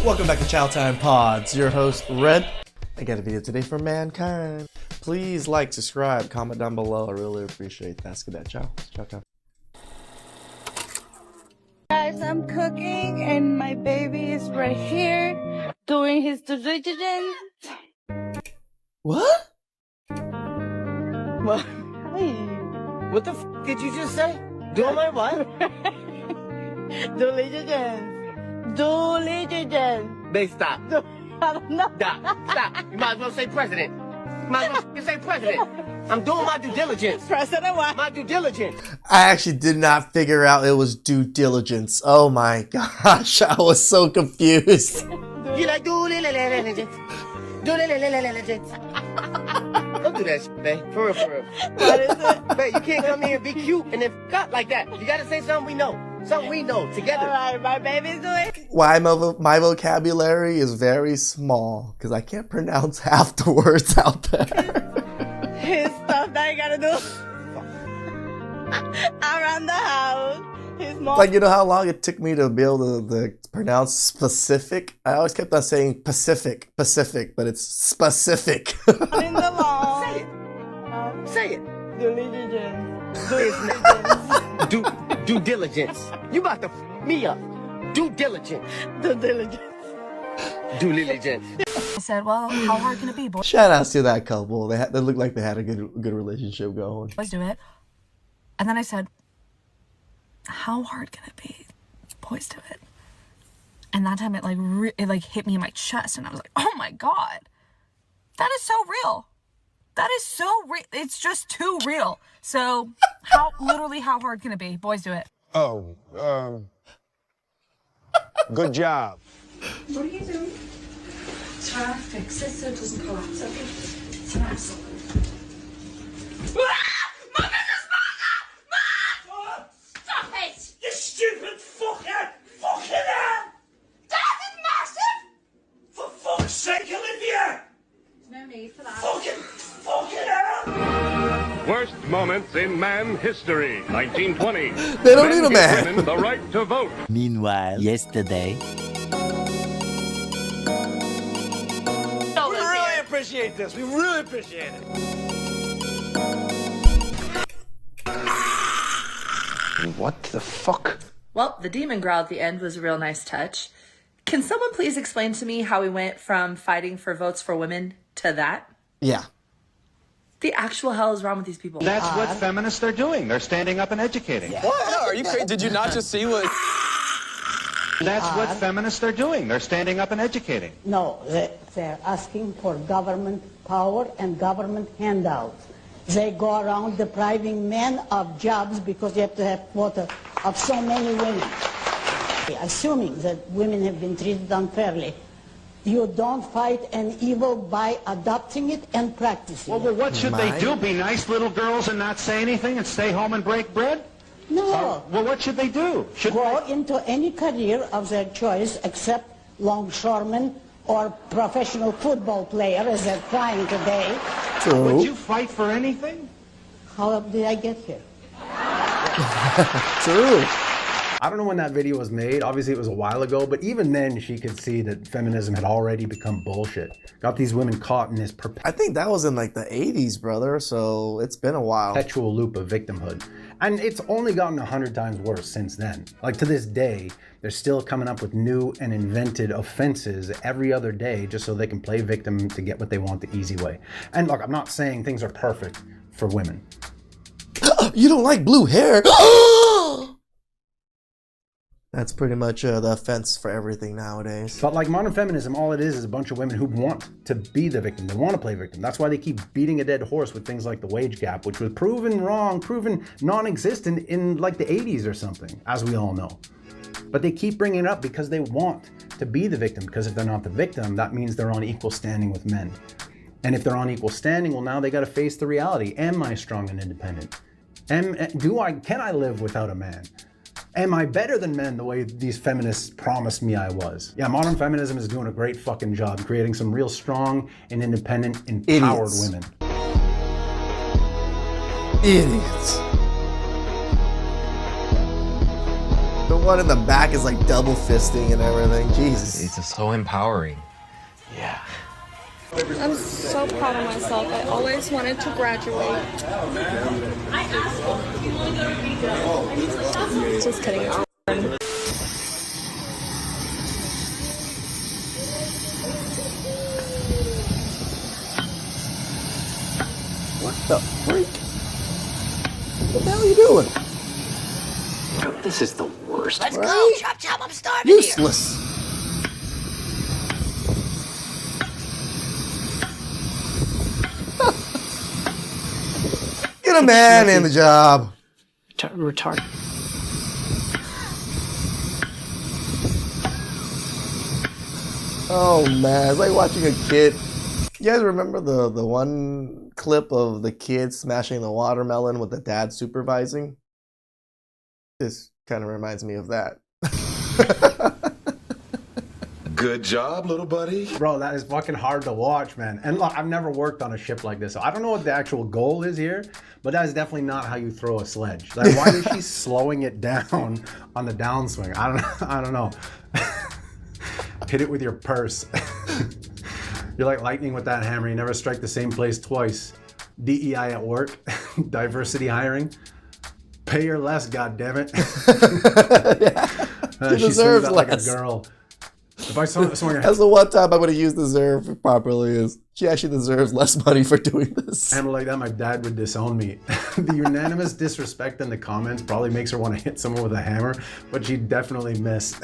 Welcome back to Chow Time Pods. Your host, Red. I got a video today for mankind. Please like, subscribe, comment down below. I really appreciate that. Let's get that. Ciao. Ciao, ciao. Guys, I'm cooking and my baby is right here doing his diligence. What? What? Hey. What the f did you just say? Doing my what? Diligence. Diligence. Babe, stop. I don't know. Stop. You might as well say president. Might as well say president. I'm doing my due diligence. President what? My due diligence. I actually did not figure out it was due diligence. Oh my gosh, I was so confused. You like due diligence. Due diligence. Don't do that shit, babe. For real, for real. What is it? Babe, you can't come here and be cute and then cut like that. You gotta say something we know. Something we know together. Alright, my baby's doing. Why my vocabulary is very small because I can't pronounce half the words out there. His stuff that you gotta do around the house. His mom. Like, you know how long it took me to be able to pronounce specific? I always kept on saying Pacific, but it's specific. in the lawn. Say it. Say it. Diligence. Due diligence. You about to f me up. Due diligence. The diligence. Due diligence. I said, well, how hard can it be? Boys Shout outs to that couple. They looked like they had a good relationship going. do it. And then I said, how hard can it be? Boys do it. And that time it hit me in my chest and I was like, oh my God, that is so real. That is so real. It's just too real. So how hard can it be? Boys do it. Oh, good job. What are you doing? Trying to fix it so it doesn't collapse. Okay. It's an absolute. Stop it! You stupid fucker! Fucking hell! That is massive! For fuck's sake, Olivia! No need for that. Fucking hell! Worst moments in man history. 1920. They don't need a give man. women the right to vote. Meanwhile, yesterday. We really appreciate this. We really appreciate it. What the fuck? Well, the demon growl at the end was a real nice touch. Can someone please explain to me how we went from fighting for votes for women to that? Yeah. The actual hell is wrong with these people? That's what feminists are doing. They're standing up and educating. What? No, are you crazy? Did you not just see what? That's what feminists are doing. They're standing up and educating. No, they're asking for government power and government handouts. They go around depriving men of jobs because you have to have quota of so many women. Assuming that women have been treated unfairly, you don't fight an evil by adopting it and practicing Well, it. what should they do? Be nice little girls and not say anything and stay home and break bread? No. Well, what should they do? Should Go into any career of their choice except longshoremen or professional football player as they're trying today. True. Would you fight for anything? How did I get here? True. I don't know when that video was made. Obviously, it was a while ago, but even then, she could see that feminism had already become bullshit. Got these women caught in this I think that was in like the 80s, brother. So it's been a while. perpetual loop of victimhood. And it's only gotten 100 times worse since then. Like, to this day, they're still coming up with new and invented offenses every other day just so they can play victim to get what they want the easy way. And look, I'm not saying things are perfect for women. You don't like blue hair? That's pretty much the offense for everything nowadays. But like modern feminism, all it is a bunch of women who want to be the victim. They want to play victim. That's why they keep beating a dead horse with things like the wage gap, which was proven wrong, proven non-existent in like the 80s or something, as we all know. But they keep bringing it up because they want to be the victim, because if they're not the victim, that means they're on equal standing with men. And if they're on equal standing, well, now they got to face the reality. Am I strong and independent? Can I live without a man? Am I better than men the way these feminists promised me I was? Yeah, modern feminism is doing a great fucking job creating some real strong and independent, empowered women. Idiots. The one in the back is like double fisting and everything. Jesus. It's so empowering. Yeah. I'm so proud of myself. I always wanted to graduate. Just kidding. What the freak? What the hell are you doing? This is the worst. Let's Right? go, chop chop, I'm starving Useless. Get a man in the job. Retarded. Oh man, it's like watching a kid. You guys remember the one clip of the kid smashing the watermelon with the dad supervising? This kind of reminds me of that. Good job, little buddy. Bro, that is fucking hard to watch, man. And look, I've never worked on a ship like this, so I don't know what the actual goal is here, but that is definitely not how you throw a sledge. Like, why is she slowing it down on the downswing? I don't know. Hit it with your purse. You're like lightning with that hammer. You never strike the same place twice. DEI at work. Diversity hiring. Pay her less, goddammit. She deserves that like a less. girl. If I saw someone, That's the one time I'm going to use deserve properly is she actually deserves less money for doing this. hammer like that, my dad would disown me. The unanimous disrespect in the comments probably makes her want to hit someone with a hammer, but she'd definitely miss.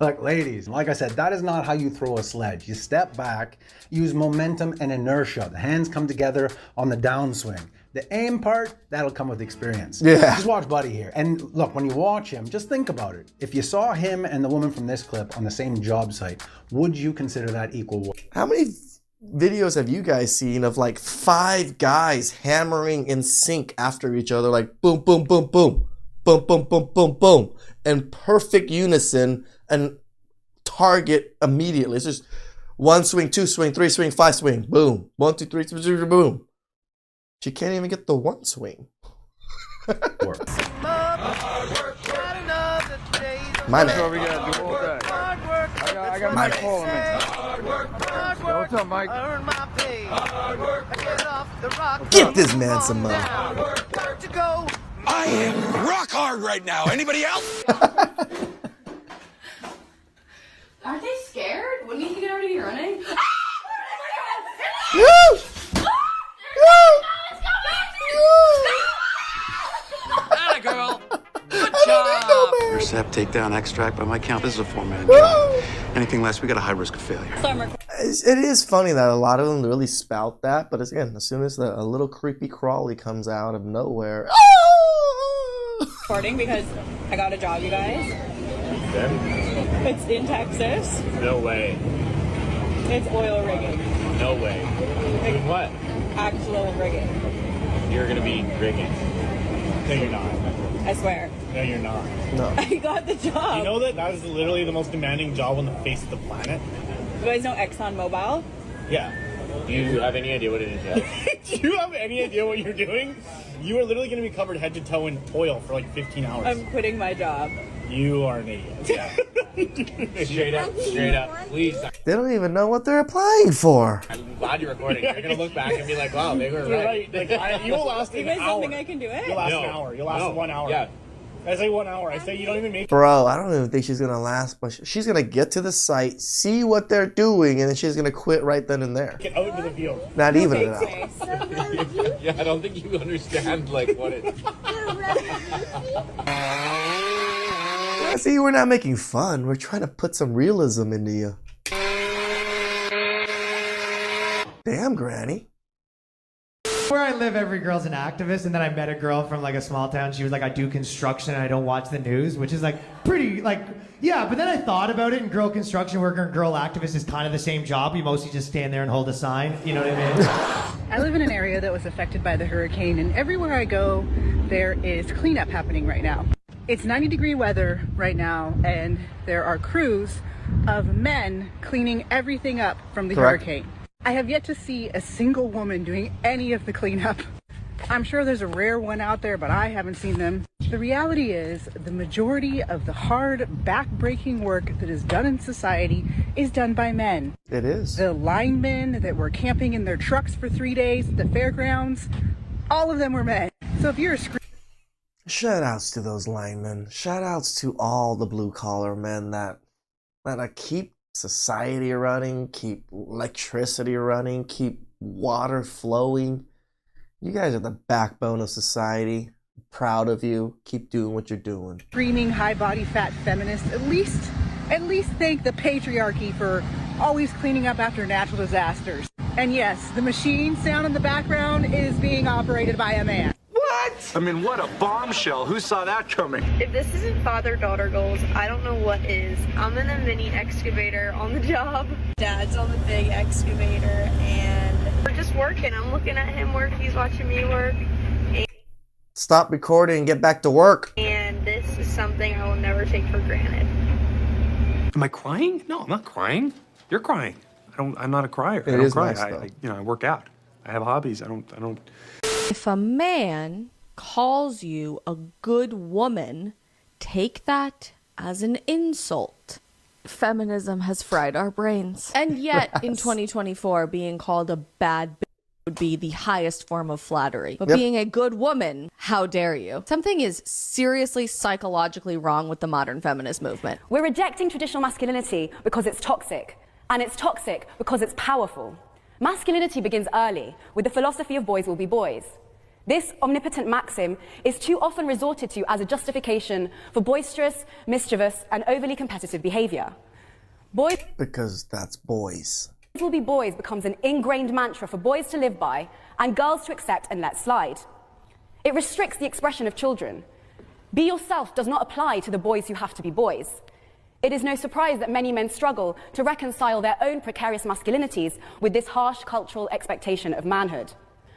Like, ladies, like I said, that is not how you throw a sledge. You step back, use momentum and inertia. The hands come together on the downswing. The aim part, that'll come with experience. Yeah. Just watch Buddy here. And look, when you watch him, just think about it. If you saw him and the woman from this clip on the same job site, would you consider that equal work? How many videos have you guys seen of like 5 guys hammering in sync after each other, like boom, boom, boom, boom, boom, boom, boom, boom, boom, in perfect unison and target immediately? It's just 1 swing, 2 swing, 3 swing, 5 swing, boom, 1, 2, 3, boom. She can't even get the 1 swing. My man. we got to do all day. I got My Mike calling me. Yo, what's up, Mike? Get this man some money. I am rock hard right now. Anybody else? Aren't they scared? Wouldn't you get already running? Woo! Atta girl. Good job. Intercept, take down, extract. By my count, this is a 4-man job. Anything less, we got a high risk of failure. It is funny that a lot of them really spout that, but again, as soon as a little creepy crawly comes out of nowhere, Recording because I got a job, you guys. It's in Texas. No way. It's oil rigging. No way. Doing what? Actual rigging. You're gonna be rigging. No, you're not. I swear. No, you're not. No. I got the job. You know that is literally the most demanding job on the face of the planet? You guys know Exxon Mobil? Yeah. Do you have any idea what it is yet? Do you have any idea what you're doing? You are literally going to be covered head to toe in oil for like 15 hours. I'm quitting my job. You are an idiot. Yeah. Straight up. Please. they don't even know what they're applying for. I'm glad you're recording. You're going to look back and be like, wow, they were right. Like, you will last You an guys hour. don't think I can do it? You'll last an hour. You'll last 1 hour. Yeah. I say 1 hour. I say you don't even make Bro, I don't even think she's gonna last, but she's gonna get to the site, see what they're doing, and then she's gonna quit right then and there. Get out into the field. Not even an hour. Yeah, I don't think you understand like what it. See, we're not making fun. We're trying to put some realism into you. Damn, Granny. Where I live, every girl's an activist, and then I met a girl from like a small town. She was like, I do construction and I don't watch the news, which is like pretty, like, yeah, but then I thought about it, and girl construction worker and girl activist is kind of the same job. You mostly just stand there and hold a sign, you know what I mean? I live in an area that was affected by the hurricane, and everywhere I go, there is cleanup happening right now. It's 90-degree weather right now, and there are crews of men cleaning everything up from the Correct. hurricane. I have yet to see a single woman doing any of the cleanup. I'm sure there's a rare one out there, but I haven't seen them. The reality is the majority of the hard, back-breaking work that is done in society is done by men. It is. The linemen that were camping in their trucks for 3 days at the fairgrounds, all of them were men. So if you're a Shout outs to those linemen. Shout outs to all the blue collar men that keep society running, keep electricity running, keep water flowing. You guys are the backbone of society. I'm proud of you. Keep doing what you're doing. screaming high body fat feminists, at least thank the patriarchy for always cleaning up after natural disasters. And yes, the machine sound in the background is being operated by a man. What? I mean, what a bombshell. Who saw that coming? If this isn't father-daughter goals, I don't know what is. I'm in a mini excavator on the job. Dad's on the big excavator, and we're just working. I'm looking at him work. He's watching me work. Stop recording and get back to work. And this is something I will never take for granted. Am I crying? No, I'm not crying. You're crying. I'm not a crier. It I don't is cry. nice, though. I work out. I have hobbies. I don't. If a man calls you a good woman, take that as an insult. Feminism has fried our brains. And yet, in 2024, being called a bad bitch would be the highest form of flattery. But being a good woman, how dare you? Something is seriously psychologically wrong with the modern feminist movement. We're rejecting traditional masculinity because it's toxic. And it's toxic because it's powerful. Masculinity begins early with the philosophy of boys will be boys. This omnipotent maxim is too often resorted to as a justification for boisterous, mischievous, and overly competitive behavior. Boys Because that's boys. will be boys becomes an ingrained mantra for boys to live by and girls to accept and let slide. It restricts the expression of children. Be yourself does not apply to the boys who have to be boys. It is no surprise that many men struggle to reconcile their own precarious masculinities with this harsh cultural expectation of manhood.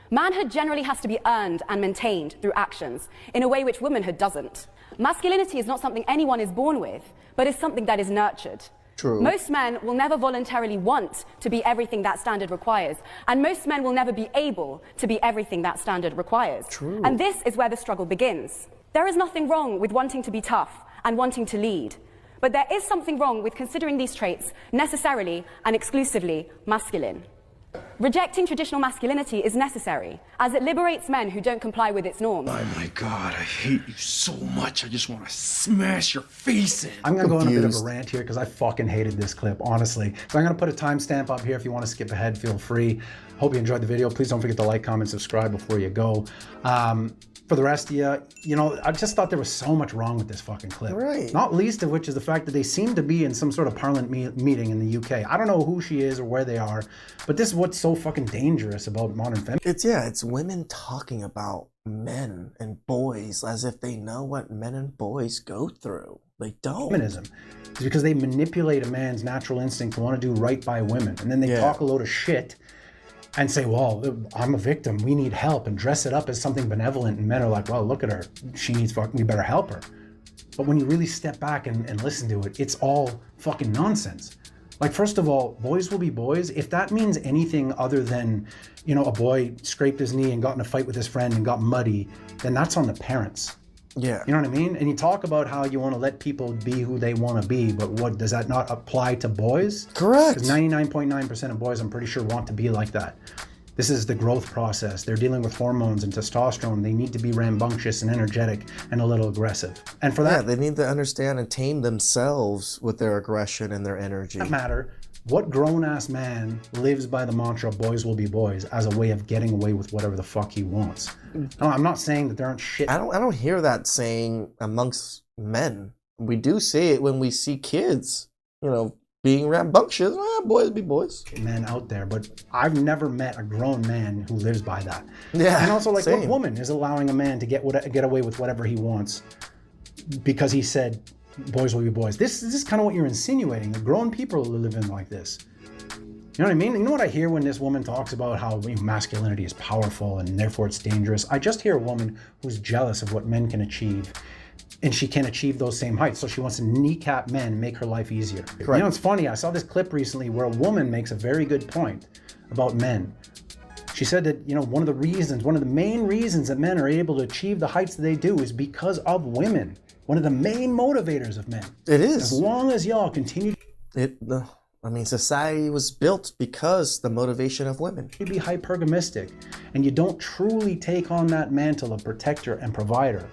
Manhood generally has to be earned and maintained through actions in a way which womanhood doesn't. Masculinity is not something anyone is born with, but is something that is nurtured. True. Most men will never voluntarily want to be everything that standard requires, and most men will never be able to be everything that standard requires. True. And this is where the struggle begins. There is nothing wrong with wanting to be tough and wanting to lead, but there is something wrong with considering these traits necessarily and exclusively masculine. Rejecting traditional masculinity is necessary, as it liberates men who don't comply with its norms. Oh my God, I hate you so much. I just want to smash your face in. I'm gonna go on a bit of a rant here because I fucking hated this clip, honestly. So I'm gonna put a timestamp up here. If you want to skip ahead, feel free. Hope you enjoyed the video. Please don't forget to like, comment, subscribe before you go. For the rest of you know, I just thought there was so much wrong with this fucking clip. Right. Not least of which is the fact that they seem to be in some sort of parliament meeting in the UK. I don't know who she is or where they are, but this is what's so fucking dangerous about modern feminism. It's women talking about men and boys as if they know what men and boys go through. They don't. Feminism is because they manipulate a man's natural instinct to want to do right by women, and then they talk a load of shit and say, well, I'm a victim, we need help, and dress it up as something benevolent, and men are like, well, look at her, she needs fucking, we better help her. But when you really step back and listen to it, it's all fucking nonsense. Like, first of all, boys will be boys. If that means anything other than, you know, a boy scraped his knee and got in a fight with his friend and got muddy, then that's on the parents. Yeah. You know what I mean? And you talk about how you want to let people be who they want to be, but what, does that not apply to boys? Correct. Because 99.9% of boys, I'm pretty sure, want to be like that. This is the growth process. They're dealing with hormones and testosterone. They need to be rambunctious and energetic and a little aggressive. And for that, they need to understand and tame themselves with their aggression and their energy. That matter. What grown-ass man lives by the mantra, boys will be boys, as a way of getting away with whatever the fuck he wants? No, I'm not saying that there aren't shit. I don't hear that saying amongst men. We do see it when we see kids, you know, being rambunctious. Boys be boys. Men out there, but I've never met a grown man who lives by that. Yeah. And also, like, same. what woman is allowing a man to get away with whatever he wants because he said boys will be boys? This is kind of what you're insinuating. The grown people are living like this. You know what I mean? You know what I hear when this woman talks about how masculinity is powerful and therefore it's dangerous? I just hear a woman who's jealous of what men can achieve, and she can achieve those same heights. So she wants to kneecap men and make her life easier. Correct. You know, it's funny. I saw this clip recently where a woman makes a very good point about men. She said that, one of the main reasons that men are able to achieve the heights that they do is because of women. One of the main motivators of men. It is. As long as y'all continue society was built because the motivation of women. to be hypergamistic, and you don't truly take on that mantle of protector and provider,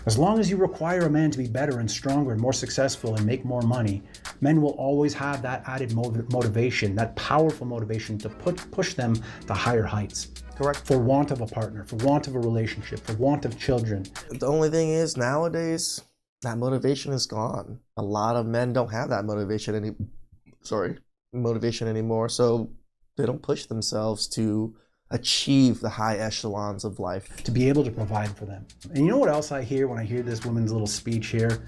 as long as you require a man to be better and stronger and more successful and make more money, men will always have that added motivation, that powerful motivation to push them to higher heights. Correct. For want of a partner, for want of a relationship, for want of children. The only thing is, nowadays, that motivation is gone. A lot of men don't have that motivation anymore, so they don't push themselves to achieve the high echelons of life. To be able to provide for them. And you know what else I hear when I hear this woman's little speech here?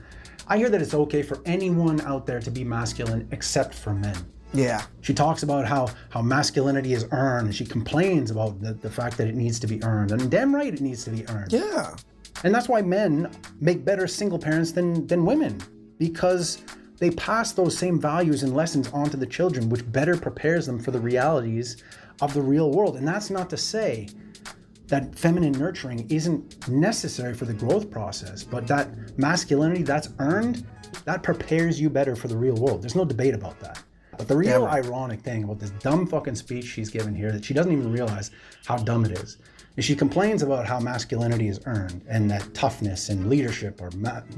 I hear that it's okay for anyone out there to be masculine except for men. Yeah. She talks about how masculinity is earned, and she complains about the fact that it needs to be earned. And damn right it needs to be earned. Yeah. And that's why men make better single parents than women, because they pass those same values and lessons on to the children, which better prepares them for the realities of the real world. And that's not to say that feminine nurturing isn't necessary for the growth process, but that masculinity that's earned, that prepares you better for the real world. There's no debate about that. But the real ironic thing about this dumb fucking speech she's given here, that she doesn't even realize how dumb it is she complains about how masculinity is earned and that toughness and leadership are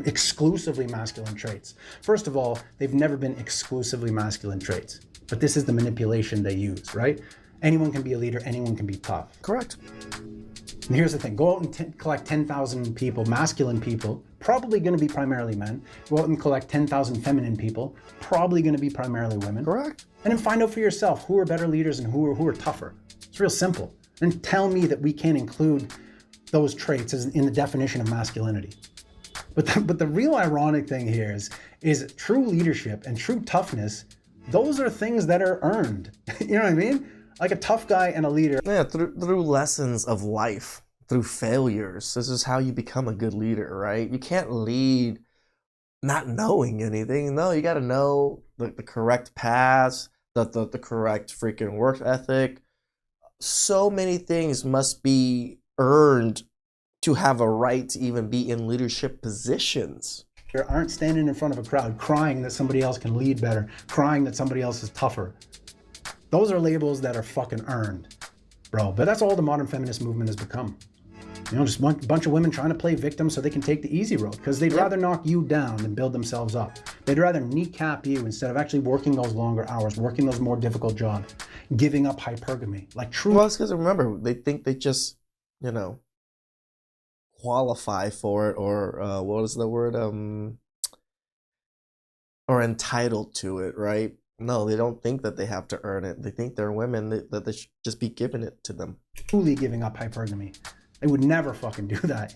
exclusively masculine traits. First of all, they've never been exclusively masculine traits, but this is the manipulation they use, right? Anyone can be a leader, anyone can be tough. Correct. And here's the thing, go out and collect 10,000 people, masculine people, probably going to be primarily men. Go out and collect 10,000 feminine people, probably going to be primarily women. Correct. And then find out for yourself who are better leaders and who are tougher. It's real simple. And tell me that we can't include those traits in the definition of masculinity. But the real ironic thing here is true leadership and true toughness, those are things that are earned. You know what I mean? Like a tough guy and a leader. Yeah, through lessons of life, through failures. This is how you become a good leader, right? You can't lead not knowing anything. No, you got to know the correct paths, the correct freaking work ethic. So many things must be earned to have a right to even be in leadership positions. You aren't standing in front of a crowd crying that somebody else can lead better, crying that somebody else is tougher. Those are labels that are fucking earned, bro. But that's all the modern feminist movement has become. Just a bunch of women trying to play victims so they can take the easy road, because they'd rather knock you down than build themselves up. They'd rather kneecap you instead of actually working those longer hours, working those more difficult jobs, giving up hypergamy. Like true. Well, it's because remember, they think they just, qualify for it, or what was the word? Or entitled to it, right? No, they don't think that they have to earn it. They think they're women, that they should just be given it to them. Truly giving up hypergamy. They would never fucking do that,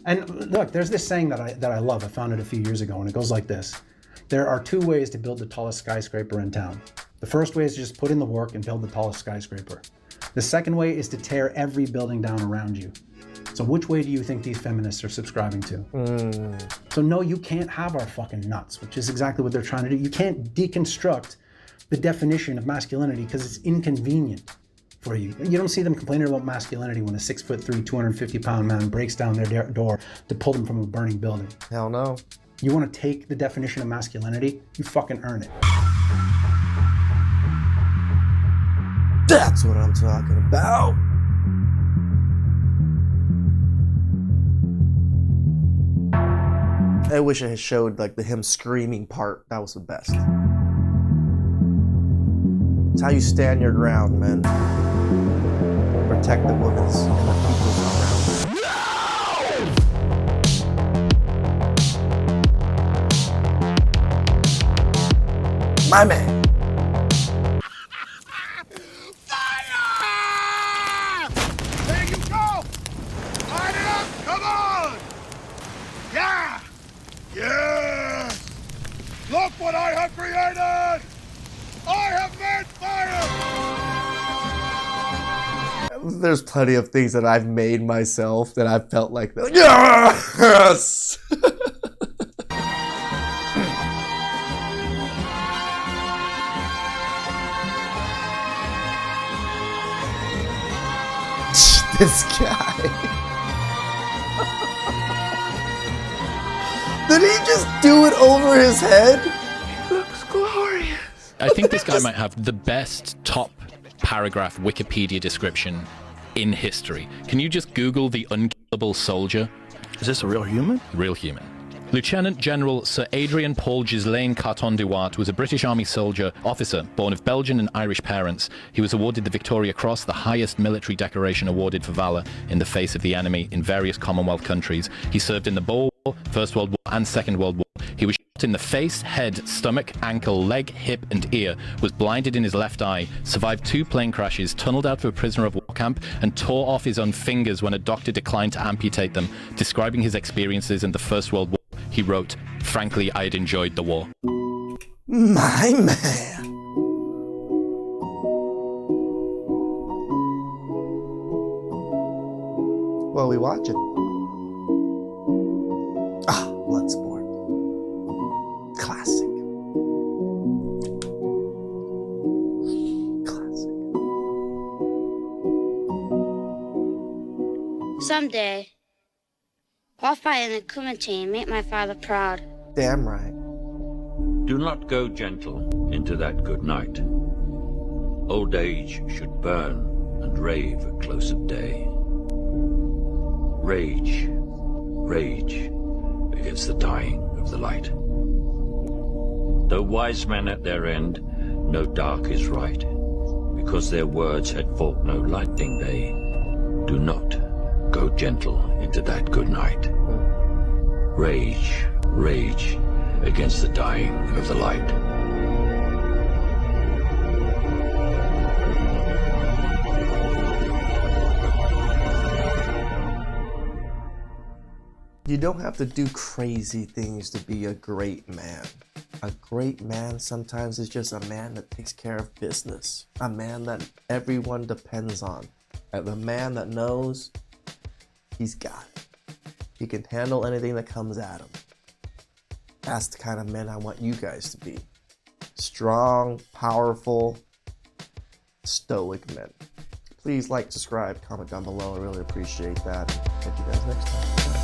And look, there's this saying that I love. I found it a few years ago, and it goes like this. There are two ways to build the tallest skyscraper in town. The first way is to just put in the work and build the tallest skyscraper. The second way is to tear every building down around you. So which way do you think these feminists are subscribing to? So no, you can't have our fucking nuts, which is exactly what they're trying to do. You can't deconstruct the definition of masculinity because it's inconvenient for you. You don't see them complaining about masculinity when a 6'3", 250-pound man breaks down their door to pull them from a burning building. Hell no. You want to take the definition of masculinity? You fucking earn it. That's what I'm talking about. I wish I had showed the him screaming part. That was the best. It's how you stand your ground, man. Protect the women's and the people's around. No! My man. Fire! There you go! Line it up! Come on! Yeah! Yes! Look what I have created! I have made fire! There's plenty of things that I've made myself that I've felt like, yes! this guy. Did he just do it over his head? He looks glorious. I think this guy might have the best top paragraph Wikipedia description in history. Can you just Google the unkillable soldier? Is this a real human? Real human. Lieutenant General Sir Adrian Paul Ghislaine Carton-Duart was a British Army soldier officer born of Belgian and Irish parents. He was awarded the Victoria Cross, the highest military decoration awarded for valor in the face of the enemy in various Commonwealth countries. He served in the Boer War, First World War and Second World War. He was shot in the face, head, stomach, ankle, leg, hip and ear, was blinded in his left eye, survived 2 plane crashes, tunneled out of a prisoner of war camp and tore off his own fingers when a doctor declined to amputate them. Describing his experiences in the First World War, he wrote, "Frankly, I had enjoyed the war." My man. Well, we watch it. Ah, Bloodsport. Classic. Someday, I'll fight in the Kumite and make my father proud. Damn right. Do not go gentle into that good night. Old age should burn and rave at close of day. Rage, rage against the dying of the light. Though wise men at their end know dark is right, because their words had fought no lightning they, do not go gentle into that good night. Rage, rage against the dying of the light. You don't have to do crazy things to be a great man. A great man sometimes is just a man that takes care of business. A man that everyone depends on. A man that knows he's got it. He can handle anything that comes at him. That's the kind of men I want you guys to be. Strong, powerful, stoic men. Please like, subscribe, comment down below. I really appreciate that. Catch you guys next time.